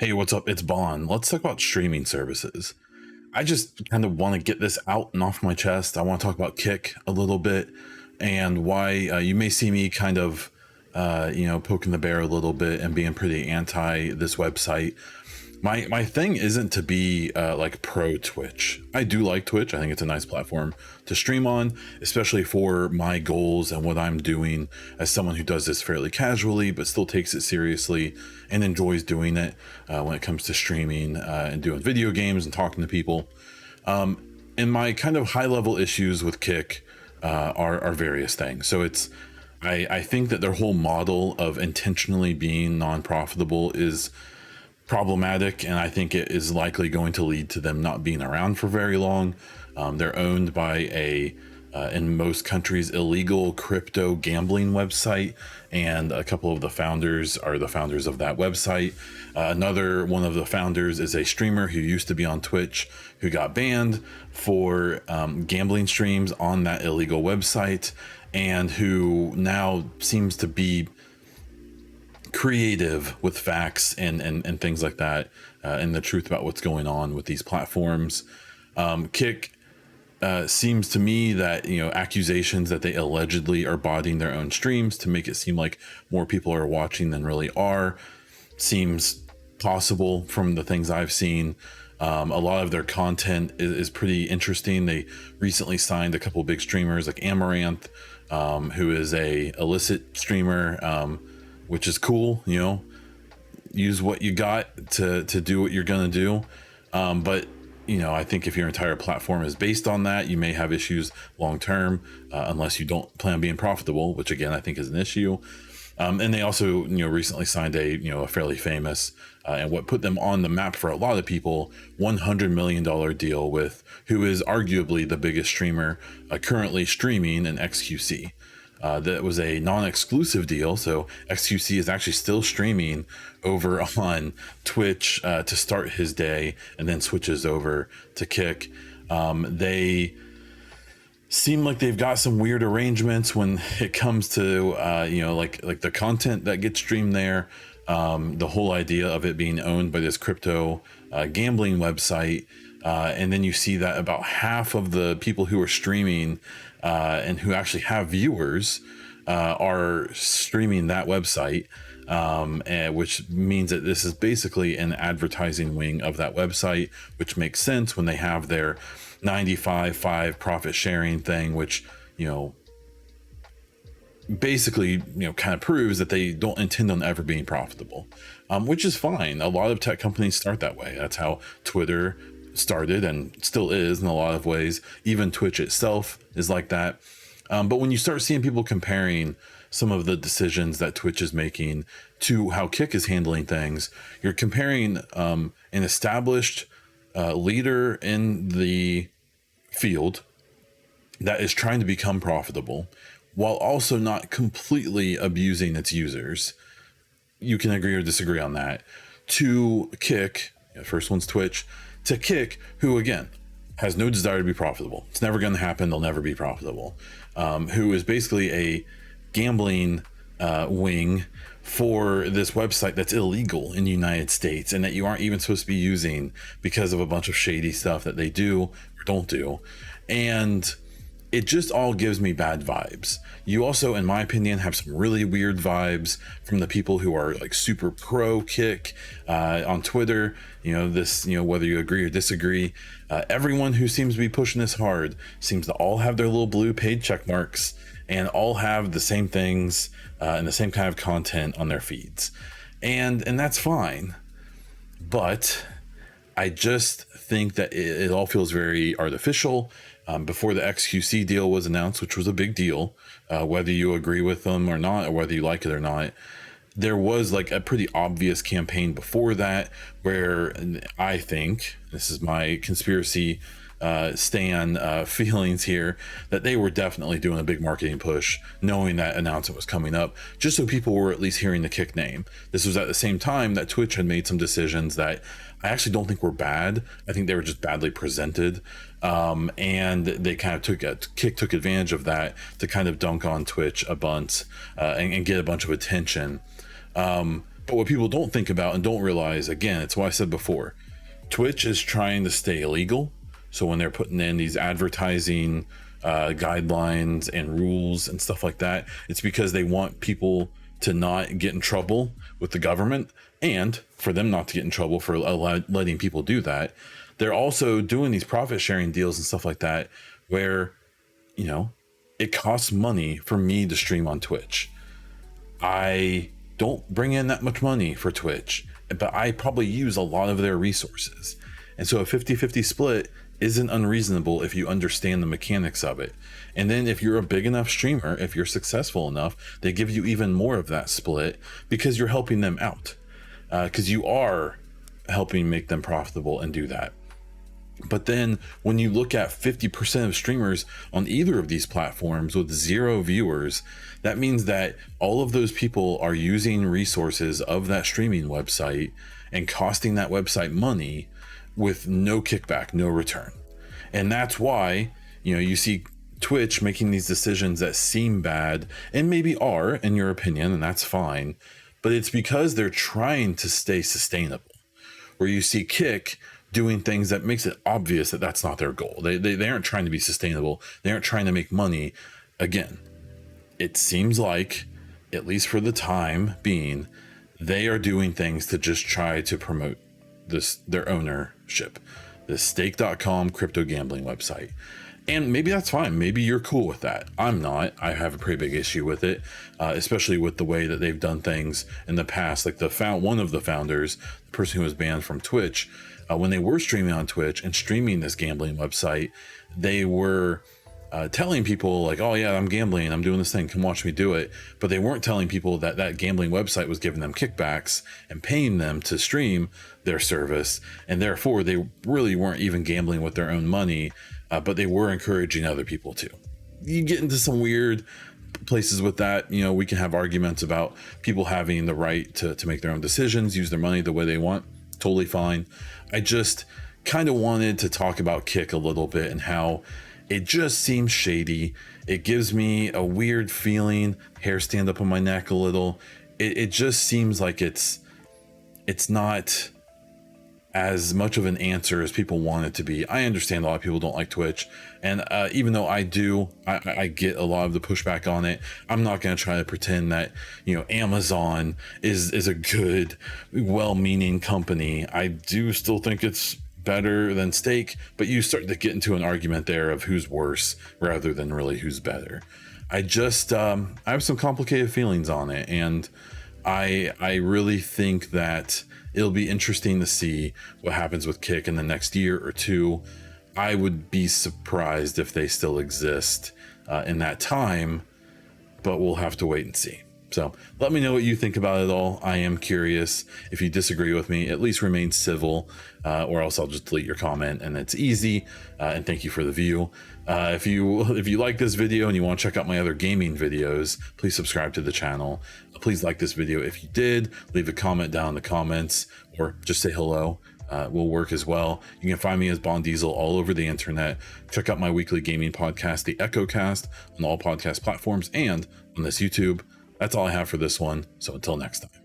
Hey, what's up? It's Bond. Let's talk about streaming services. I just kind of want to get this out and off my chest. I want to talk about Kick a little bit and why you may see me kind of, poking the bear a little bit and being pretty anti this website. My thing isn't to be like pro Twitch. I do like Twitch. I think it's a nice platform to stream on, especially for my goals and what I'm doing as someone who does this fairly casually, but still takes it seriously and enjoys doing it when it comes to streaming and doing video games and talking to people. And my kind of high level issues with Kick are various things. So I think that their whole model of intentionally being non-profitable is problematic, and I think it is likely going to lead to them not being around for very long. They're owned by in most countries, illegal crypto gambling website, and a couple of the founders are the founders of that website. Another one of the founders is a streamer who used to be on Twitch, who got banned for gambling streams on that illegal website, and who now seems to be creative with facts and things like that, and the truth about what's going on with these platforms. Kick seems to me that accusations that they allegedly are botting their own streams to make it seem like more people are watching than really are seems possible from the things I've seen. A lot of their content is pretty interesting. They recently signed a couple big streamers like Amaranth, who is a illicit streamer, which is cool. Use what you got to do what you're gonna do. But I think if your entire platform is based on that, you may have issues long term, unless you don't plan on being profitable, which again I think is an issue. And they also recently signed a fairly famous and what put them on the map for a lot of people, $100 million deal with who is arguably the biggest streamer currently streaming in XQC. That was a non-exclusive deal, so XQC is actually still streaming over on Twitch to start his day, and then switches over to Kick. They seem like they've got some weird arrangements when it comes to like the content that gets streamed there. The whole idea of it being owned by this crypto gambling website, and then you see that about half of the people who are streaming and who actually have viewers are streaming that website, which means that this is basically an advertising wing of that website, which makes sense when they have their 95/5 profit sharing thing, which basically kind of proves that they don't intend on ever being profitable, which is fine. A lot of tech companies start that way. That's how Twitter started and still is in a lot of ways. Even Twitch itself is like that. But when you start seeing people comparing some of the decisions that Twitch is making to how Kick is handling things, you're comparing an established leader in the field that is trying to become profitable while also not completely abusing its users. You can agree or disagree on that. To Kick, first one's Twitch, to Kick, who again has no desire to be profitable. It's never going to happen. They'll never be profitable. Who is basically a gambling wing for this website that's illegal in the United States and that you aren't even supposed to be using because of a bunch of shady stuff that they do or don't do. And it just all gives me bad vibes. You also, in my opinion, have some really weird vibes from the people who are like super pro Kick on Twitter. Whether you agree or disagree, everyone who seems to be pushing this hard seems to all have their little blue paid check marks and all have the same things and the same kind of content on their feeds. And that's fine. But I just think that it all feels very artificial. Before the XQC deal was announced, which was a big deal, whether you agree with them or not, or whether you like it or not, there was like a pretty obvious campaign before that where I think, this is my conspiracy stan feelings here, that they were definitely doing a big marketing push knowing that announcement was coming up, just so people were at least hearing the Kick name. This was at the same time that Twitch had made some decisions that I actually don't think were bad. I think they were just badly presented, and they kind of Kick took advantage of that to kind of dunk on Twitch a bunch and get a bunch of attention. But what people don't think about and don't realize, again, it's what I said before, Twitch is trying to stay illegal. So when they're putting in these advertising guidelines and rules and stuff like that, it's because they want people to not get in trouble with the government, and for them not to get in trouble for letting people do that. They're also doing these profit sharing deals and stuff like that where, you know, it costs money for me to stream on Twitch. I don't bring in that much money for Twitch, but I probably use a lot of their resources. And so a 50-50 split isn't unreasonable if you understand the mechanics of it. And then if you're a big enough streamer, if you're successful enough, they give you even more of that split because you're helping them out, because you are helping make them profitable and do that. But then when you look at 50% of streamers on either of these platforms with 0 viewers, that means that all of those people are using resources of that streaming website and costing that website money with no kickback, no return. And that's why, you know, you see Twitch making these decisions that seem bad and maybe are in your opinion, and that's fine, but it's because they're trying to stay sustainable. Where you see Kick doing things that makes it obvious that that's not their goal. They aren't trying to be sustainable. They aren't trying to make money. Again, it seems like, at least for the time being, they are doing things to just try to promote their ownership, this stake.com crypto gambling website. And maybe that's fine. Maybe you're cool with that. I'm not. I have a pretty big issue with it, especially with the way that they've done things in the past. Like one of the founders, the person who was banned from Twitch, when they were streaming on Twitch and streaming this gambling website, they were telling people like, oh yeah, I'm gambling, I'm doing this thing, come watch me do it. But they weren't telling people that that gambling website was giving them kickbacks and paying them to stream their service. And therefore they really weren't even gambling with their own money, but they were encouraging other people to. You get into some weird places with that. You know, we can have arguments about people having the right to make their own decisions, use their money the way they want. Totally fine. I just kind of wanted to talk about Kick a little bit and how it just seems shady. It gives me a weird feeling, hair stand up on my neck a little. It just seems like it's not as much of an answer as people want it to be. I understand a lot of people don't like Twitch, and even though I do, I get a lot of the pushback on it. I'm not going to try to pretend that, you know, Amazon is a good, well-meaning company. I do still think it's better than Stake, but you start to get into an argument there of who's worse rather than really who's better. I just I have some complicated feelings on it, and I really think that it'll be interesting to see what happens with Kick in the next year or two. I would be surprised if they still exist in that time, but we'll have to wait and see. So let me know what you think about it all. I am curious. If you disagree with me, at least remain civil, or else I'll just delete your comment, and it's easy. And thank you for the view. If you like this video and you want to check out my other gaming videos, please subscribe to the channel. Please like this video if you did. Leave a comment down in the comments, or just say hello. Will work as well. You can find me as Bond Diesel all over the internet. Check out my weekly gaming podcast, the EchoCast, on all podcast platforms and on this YouTube. That's all I have for this one. So until next time.